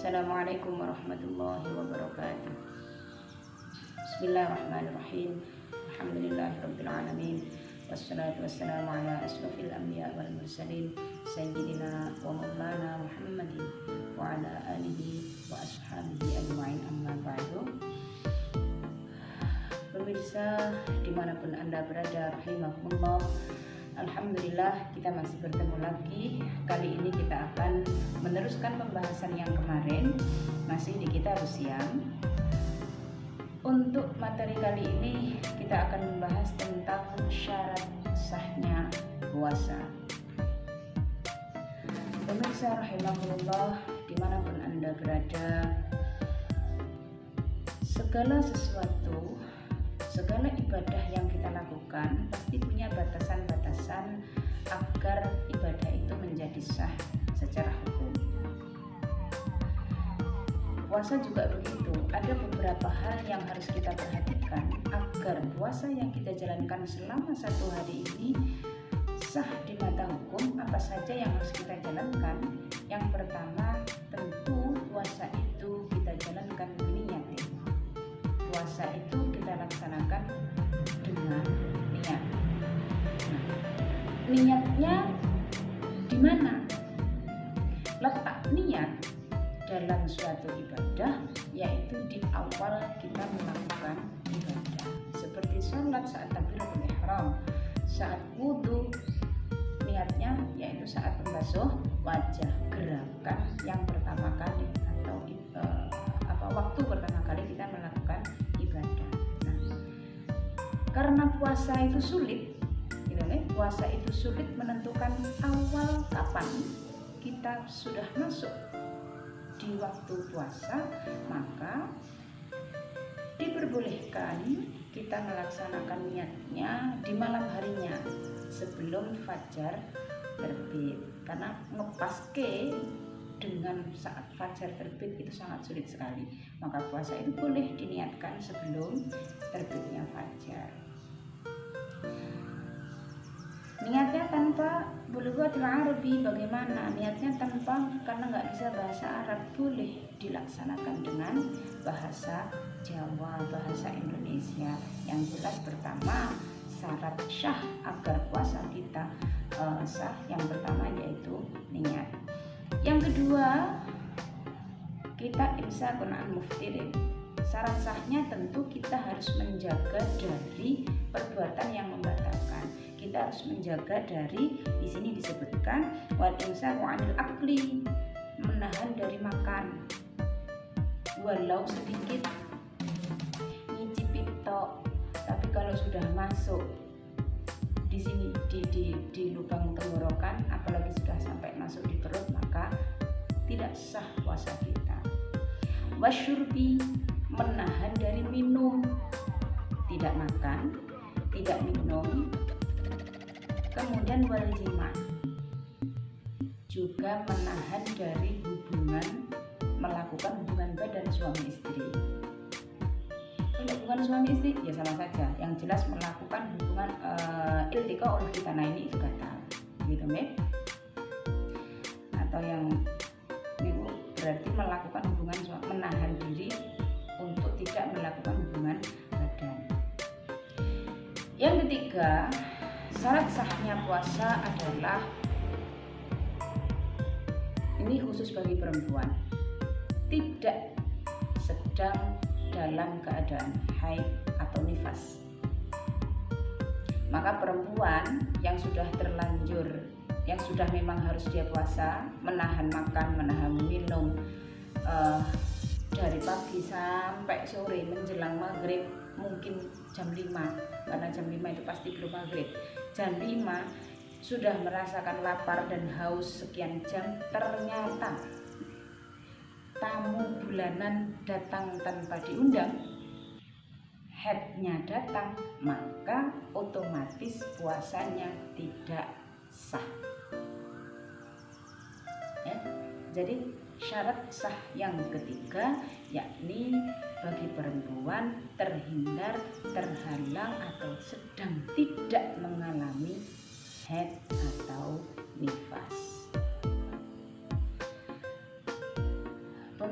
Assalamualaikum warahmatullahi wabarakatuh. Bismillahirrahmanirrahim. Alhamdulillahirabbil alamin. Wassalatu wassalamu ala asrofil anbiya wal mursalin sayyidina wa maulana Muhammadin wa ala alihi wa ashabihi ajma'in, amma ba'du. Pemirsa dimanapun Anda berada, rahimakumullah, alhamdulillah kita masih bertemu lagi. Kali ini kita akan meneruskan pembahasan yang kemarin, masih di kitab Shiyam. Untuk materi kali ini kita akan membahas tentang syarat sahnya puasa. Pemirsa rahimakumullah, dimanapun Anda berada, segala sesuatu, segala ibadah yang kita lakukan pasti punya batasan-batasan agar ibadah itu menjadi sah secara hukum. Puasa juga begitu, ada beberapa hal yang harus kita perhatikan agar puasa yang kita jalankan selama satu hari ini sah di mata hukum. Apa saja yang harus kita jalankan? Yang pertama, tentu puasa itu kita jalankan niat. Puasa itu kita laksanakan dengan niat. Niatnya di mana? Letak niat dalam suatu ibadah yaitu di awal kita melakukan ibadah. Seperti sholat saat takbiratul ihram, saat wudu, niatnya yaitu saat membasuh wajah, gerakan yang pertama kali atau waktu pertama kali kita melakukan ibadah. Nah, karena puasa itu sulit, puasa itu sulit menentukan awal kapan kita sudah masuk di waktu puasa, maka diperbolehkan kita melaksanakan niatnya di malam harinya sebelum fajar terbit, karena ngepaske dengan saat fajar terbit itu sangat sulit sekali. Maka puasa itu boleh diniatkan sebelum terbitnya fajar. Niatnya tanpa bulughatul Arabi, bagaimana? Niatnya tanpa, karena nggak bisa bahasa Arab, boleh dilaksanakan dengan bahasa Jawa, bahasa Indonesia. Yang jelas pertama, syarat syah agar puasa kita sah, yang pertama yaitu niat. Yang kedua, kita imsakun an muftirin. Syarat sahnya tentu kita harus menjaga dari perbuatan yang membatalkan. Kita harus menjaga dari, di sini disebutkan wal imsaku 'anil akli, menahan dari makan walau sedikit, nyicipi tok. Tapi kalau sudah masuk di sini di lubang tenggorokan, apalagi sudah sampai masuk di perut, maka tidak sah puasa kita. Wasyurbi, menahan dari minum, tidak makan, tidak minum. Kemudian wal jima, juga menahan dari melakukan hubungan badan suami istri. Kalau bukan suami istri ya sama saja, yang jelas melakukan hubungan iltika oleh kita, nah ini itu batal, gitu atau yang itu berarti melakukan hubungan suami, menahan diri untuk tidak melakukan hubungan badan. Yang ketiga, syarat sahnya puasa adalah, ini khusus bagi perempuan, tidak sedang dalam keadaan haid atau nifas. Maka perempuan yang sudah terlanjur, yang sudah memang harus dia puasa, menahan makan, menahan minum dari pagi sampai sore menjelang maghrib, mungkin jam 5, karena jam 5 itu pasti belum maghrib. Jam 5 sudah merasakan lapar dan haus sekian jam, ternyata tamu bulanan datang tanpa diundang, haidnya datang, maka otomatis puasanya tidak sah. Jadi syarat sah yang ketiga yakni bagi perempuan terhindar, terhalang atau sedang tidak mengalami haid atau nifas.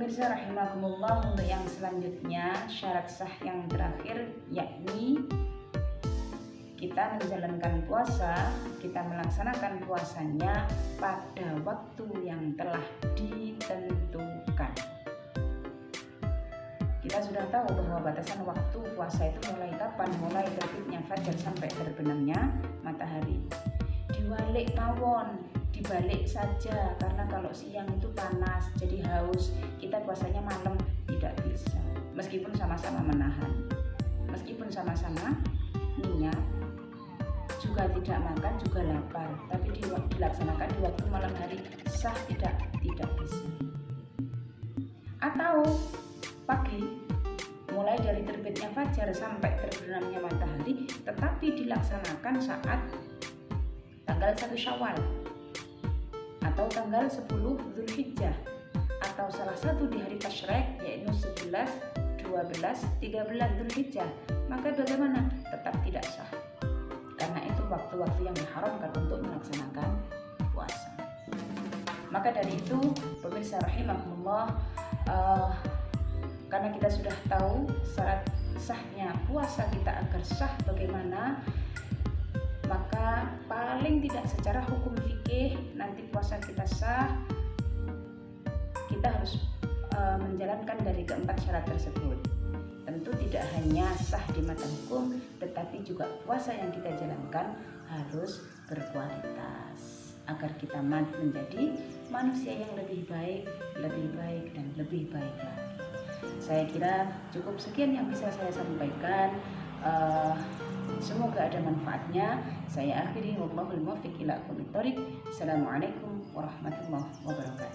Pemirsa rahimakumullah, untuk yang selanjutnya syarat sah yang terakhir yakni kita menjalankan puasa, kita melaksanakan puasanya pada waktu yang telah ditentukan. Kita sudah tahu bahwa batasan waktu puasa itu mulai kapan? Mulai terbitnya fajar sampai terbenamnya matahari. Diwalik mawon, dibalik saja, karena kalau siang itu panas jadi haus, kita puasanya malam tidak bisa. Meskipun sama-sama menahan, meskipun sama-sama niat, juga tidak makan, juga lapar, tapi dilaksanakan di waktu malam hari, sah tidak bisa. Atau pagi, mulai dari terbitnya fajar sampai terbenamnya matahari, tetapi dilaksanakan saat tanggal 1 Syawal atau tanggal 10 Zulhijjah, atau salah satu di hari Tasyrik yaitu 11, 12, 13 Zulhijjah, maka bagaimana? Tetap tidak sah, karena itu waktu-waktu yang diharamkan untuk melaksanakan puasa. Maka dari itu pemirsa rahimahumullah, karena kita sudah tahu syarat sahnya puasa kita agar sah bagaimana, maka paling tidak secara hukum fikih nanti puasa kita sah, kita harus menjalankan dari keempat syarat tersebut. Tentu tidak hanya sah di mata hukum, tetapi juga puasa yang kita jalankan harus berkualitas agar kita menjadi manusia yang lebih baik dan lebih baik lagi. Saya kira cukup sekian yang bisa saya sampaikan. Semoga ada manfaatnya. Saya akhiri, wallahul muwaffiq ila aqwamit thoriq. Assalamualaikum warahmatullahi wabarakatuh.